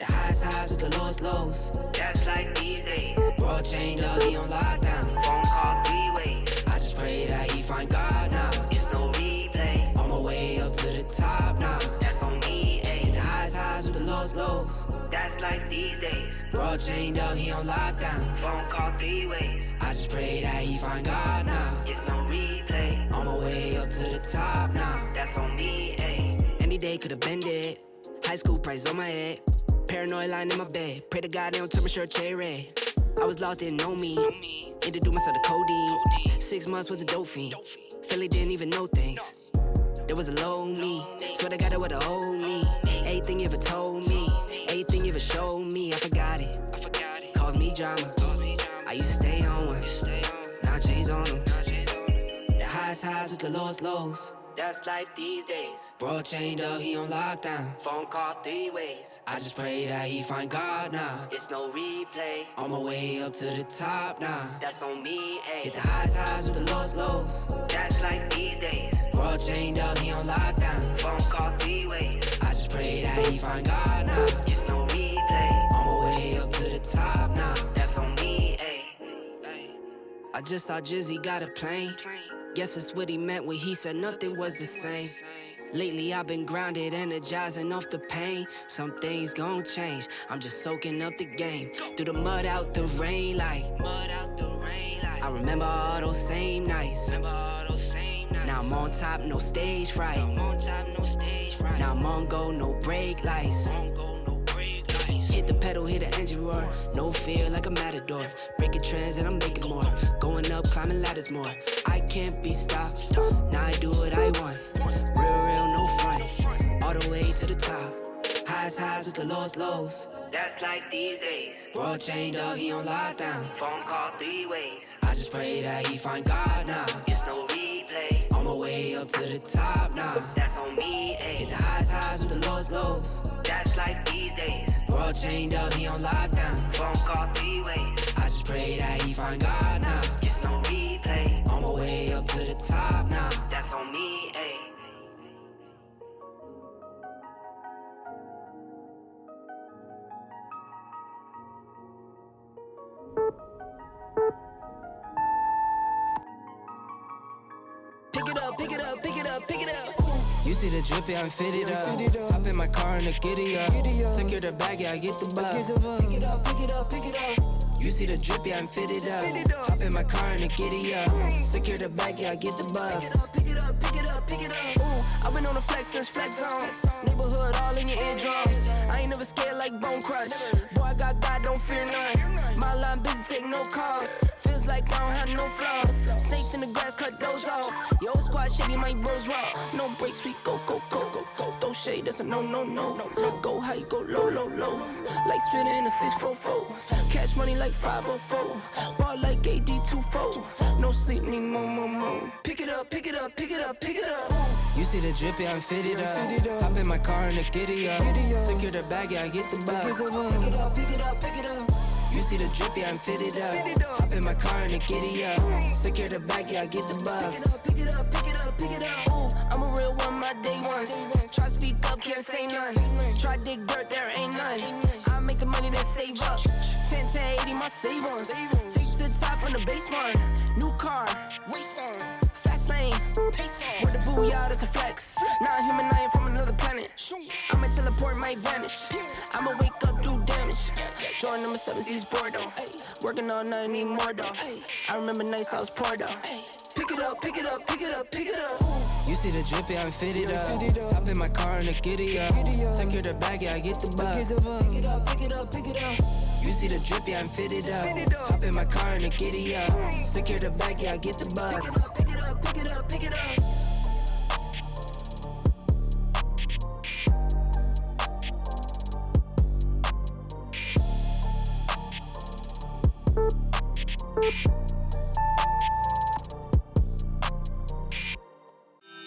The highs with the lows. That's life these days. World chained up, he on lockdown. Phone call 3 ways. I just pray that he find God now. It's no replay. On my way up to the top now. That's on me, ayy. The highs with the lows. That's life these days. World chained up, he on lockdown. Phone call 3 ways. I just pray that he find God now. It's no replay. On my way up to the top now. That's on me, ayy. Any day could've been dead. High school price on my head. Paranoid lying in my bed. Pray to God they don't turn my shirt cherry red. I was lost, didn't know me. Introduced myself to codeine. 6 months was a dope fiend. Philly didn't even know things. There was a low me. Swear to God that would've owed me. Everything you ever told me. Everything you ever showed me. I forgot it. Caused me drama. I used to stay on one. Now I changed on them. The highs with the lows. That's life these days. Bro chained up, he on lockdown. Phone call 3 ways. I just pray that he find God now. It's no replay. On my way up to the top now. That's on me, ayy. Hit the highs with the lows. That's life these days. Bro chained up, he on lockdown. Phone call 3 ways. I just pray that he find God now. It's no replay. On my way up to the top now. That's on me, ayy. I just saw Jizzy got a plane. Guess that's what he meant when he said nothing was the same. Lately I've been grounded, energizing off the pain. Some things gon' change, I'm just soaking up the game. Through the mud, out the rain like I remember all those same nights. Now I'm on top, no stage fright. Now I'm on go, no brake lights. Hit the pedal, hit the engine roar. No fear like a matador. Breaking trends and I'm making more. Going up, climbing ladders more. I can't be stopped. Now I do what I want. Real, no front. All the way to the top. Highs with the lows. That's life these days. World chained up, he on lockdown. Phone call 3 ways. I just pray that he find God now. It's no replay. On my way up to the top now. That's on me, ayy. Hit the highs with the lows. That's life these days. World chained up, he on lockdown. Phone call 3 ways. I just pray that he find God now. It's no replay. On my way up to the top now. That's on me, ayy. Pick it up. You see the drippy, I'm fitted up. Hop in my car and the giddy up. Secure the bag, yeah, I get the bus. Pick it up. You see the drippy, I'm fitted up. Hop in my car and the giddy up. Secure the bag, yeah, I get the bus. Pick it up. Ooh, I've been on the flex since flex zone. Neighborhood all in your eardrums. I ain't never scared like Bone Crush. Boy, I got God, don't fear none. My line busy, take no calls. Feels like I don't have no flaws. Snakes in the grass, cut those off. Yo, squad shady, my bros raw. No breaks, we go. Throw shade, that's a no. Go high, go low. Like spinning in a 644. Cash money like 504. Ball like AD24. No sleep, need more. Pick it up. You see the drippy, I'm fitted up. Hop in my car and the giddy up. Secure the bag, yeah, I get the bus. Pick it up. You see the drippy, I'm fitted up. Hop in my car and the giddy up. Secure the bag, yeah, I get the bus. Pick it up. Ooh, I'm a real one, my day ones. Try speak up, can't say none. Try dig dirt, there ain't none. I make the money, then save up. 10 to 80, my savings. Take to the top from the base one. New car, race on. Fast lane, pace on. With the booyah, that's a flex. Not a human, I ain't from another planet. I'ma teleport, might vanish. I'ma wake up, do damage. Join number 7, East Bordeaux. Working all night, need more though. I remember nights I was poor though. Pick it up. You see the drippy, I'm fitted up. Hop in my car and the giddy up. Secure the bag, yeah, I get the bus. Pick it up. You see the drippy, I'm fitted up. Hop in my car and the giddy up. Secure the bag, yeah, I get the bus. Pick it up.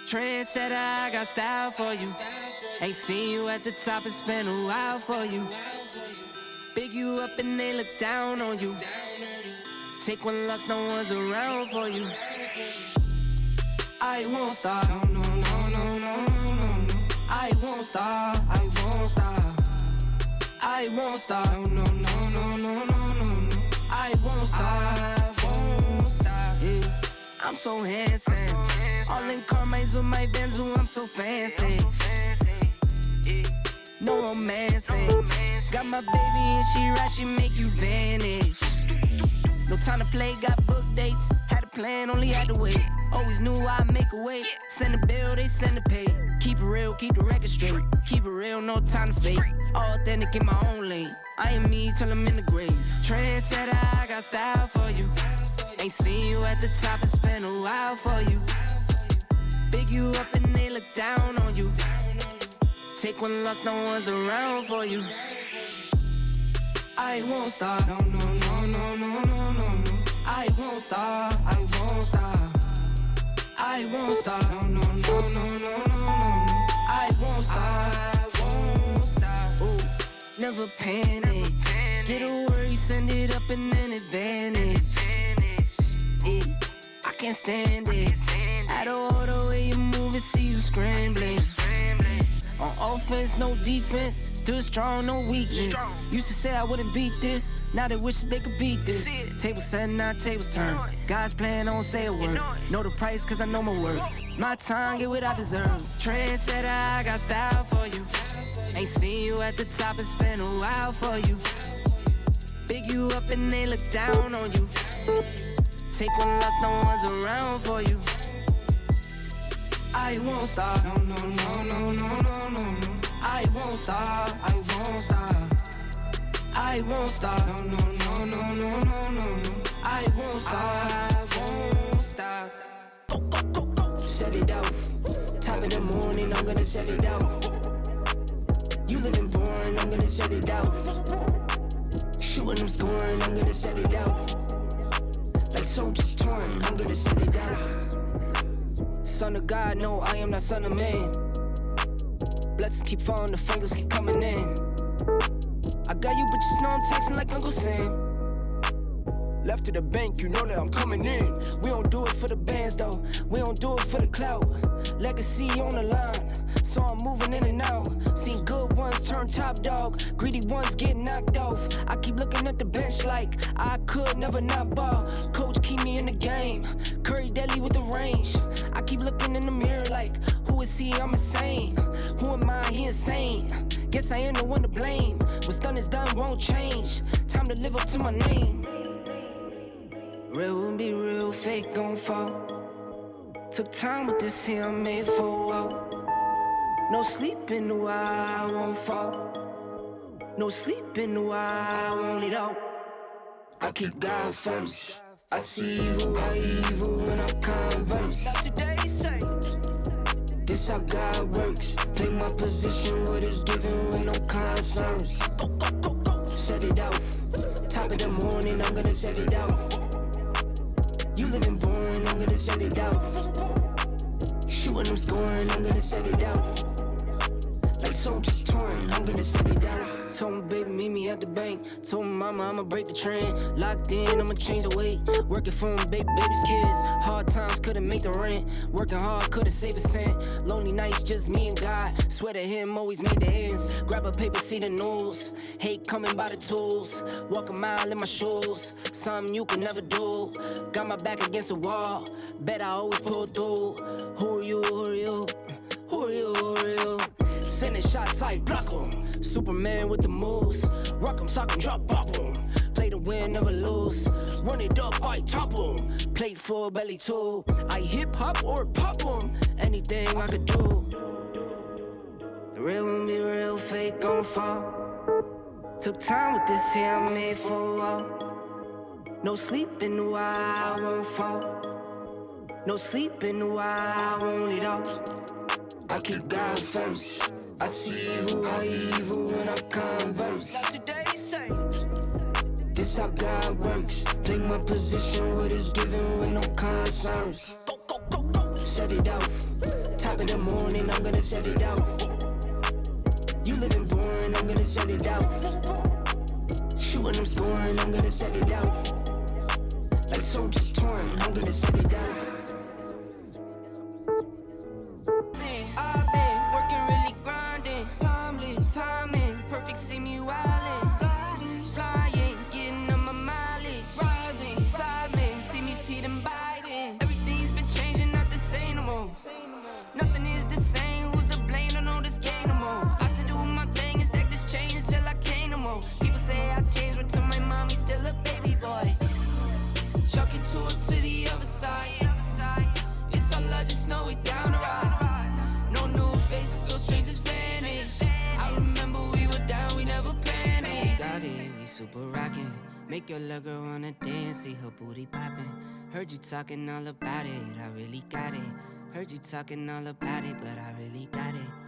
Trendsetter, I got style for you. Ain't seen you at the top, it's been a while for you. Big you up and they look down on you. Take one loss, no one's around for you. I won't stop, no. I won't stop. I I won't stop. No, no, no, no, no, no, no. I won't stop. I won't stop. Yeah. I'm so handsome. All in Carmines with my Vans, ooh, I'm so fancy. No romancing. Got my baby and she right, she make you vanish. No time to play, got book dates. Had a plan, only had to wait. Always knew I'd make a way. Send a bill, they send a pay. Keep it real, keep the record straight. Keep it real, no time to fake. All authentic in my own lane. I am me till I'm in the grave. Trendsetter, I got style for you. Ain't seen you at the top, it's been a while for you. Big you up and they look down on you. Take one loss, no one's around for you. I won't stop. No, no, no, no, no, no, no, no. I won't stop. I won't stop. I won't stop. No, no, no, no, no, no, no, no. I won't stop. I won't stop. Ooh, never panic. Get a worry, send it up and then it vanish. Yeah, I can't stand it. Out of all the way you move and see you scrambling. On offense, no defense. Still strong, no weakness. Used to say I wouldn't beat this. Now they wish they could beat this. Table set, now tables turn. Guys playing, don't say a word. Know the price, cause I know my worth. My time, get what I deserve. Trendsetter, I got style for you. Ain't seen you at the top, it's been a while for you. Big you up and they look down on you. Take one loss, no one's around for you. I won't stop. No, no, no, no, no, no, no, no. I won't stop. I won't stop. I won't stop. No, no, no, no, no, no, no, no. I won't stop. I won't stop. Go, go, go, go. Set it off. Top of the morning, I'm gonna set it off. You living boring, I'm gonna set it off. Shooting, I'm scoring, I'm gonna set it off. Like soldiers torn, I'm gonna set it off. Son of God, no, I am not son of man. Blessings keep falling, the fingers keep coming in. I got you, but just know I'm texting like Uncle Sam. Left to the bank, you know that I'm coming in. We don't do it for the bands though, we don't do it for the clout. Legacy on the line, so I'm moving in and out. Seen good ones turn top dog, greedy ones get knocked off. I keep looking at the bench like I could never not ball. Coach keep me in the game, Curry deadly with the range. I keep looking in the mirror like, who is he? I'm insane. Who am I? He insane. Guess I am the one to blame. What's done is done, won't change. Time to live up to my name. Real will be real, fake gon' fall. Took time with this here, I'm made for a while. No sleep in the while, I won't fall. No sleep in the while, I want it all. I keep God first. I see evil, when I converse. Not today, say. This how God works. Play my position, what is given with no concerns. Go, go, go, go. Set it off. Top of the morning, I'm gonna set it off. You living boring, I'm gonna set it off. Shooting, I'm scoring, I'm gonna set it off. Like soldiers torn, I'm gonna set it off. Told my baby, meet me at the bank. Told my mama, I'ma break the trend. Locked in, I'ma change the weight. Working for my baby's kids. Hard times couldn't make the rent. Working hard, couldn't save a cent. Lonely nights, just me and God. Swear to him, always made the ends. Grab a paper, see the news. Hate coming by the tools. Walk a mile in my shoes. Something you can never do. Got my back against the wall. Bet I always pull through. Who are you? Who are you? Who are you? Who are you? Sending shots, I block 'em. Superman with the moves. Rock 'em, sock 'em, drop, pop 'em. Play to win, never lose. Run it up, I top 'em. Play full belly too. I hip hop or pop 'em. Anything I could do. The real won't be real, fake gon' fall. Took time with this here, I made for a while. No sleep in the while, I won't fall. No sleep in the while, I want it all. I keep God first. I see evil, when I converse. Not today, say. This how God works. Play my position, what is given with no concerns. Go, go, go, go. Set it off. Top of the morning, I'm gonna set it off. You living boring, I'm gonna set it off. Shooting, I'm scoring, I'm gonna set it off. Like soldiers torn, I'm gonna set it off. I've been working really grinding. Timely, timing, perfect, see me wildin'. super rockin'. Make your little girl wanna dance, see her booty poppin'. Heard you talking all about it, I really got it. Heard you talking all about it, but I really got it.